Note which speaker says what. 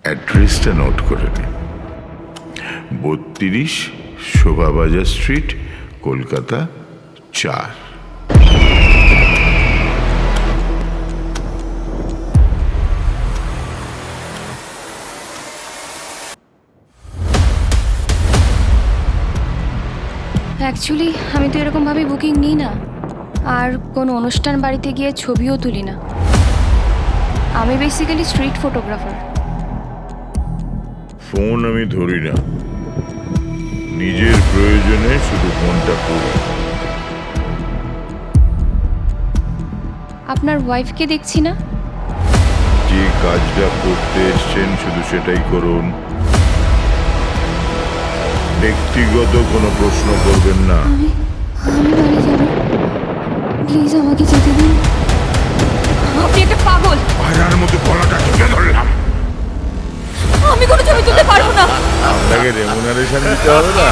Speaker 1: অ্যাড্রেসটা নোট করে নে। 32 শোভাবাজার স্ট্রিট, কলকাতা 4।
Speaker 2: অ্যাকচুয়ালি আমি তো এরকমভাবে বুকিং নিই না, আর কোনো অনুষ্ঠান বাড়িতে গিয়ে ছবিও তুলি না। আমি বেসিক্যালি স্ট্রিট ফটোগ্রাফার।
Speaker 1: ফোন আমি ধরি না, নিজের প্রয়োজনে শুধু ফোনটা করি।
Speaker 2: আপনার ওয়াইফকে দেখছি না।
Speaker 1: যে কাজটা করতে এসছেন শুধু সেটাই করুন, ব্যক্তিগত কোনো প্রশ্ন করবেন না।
Speaker 2: আমি বাড়ি যাব, প্লিজ আমাকে যেতে দিন। আপনি একটা পাগল।
Speaker 1: ভাড়ার মধ্যে গলাটা টিপে ধরলাম।
Speaker 2: আমি কোনো ছবি তুলতে পারবো না।
Speaker 1: আপনাকে রেমুনারেশন দিতে হবে না।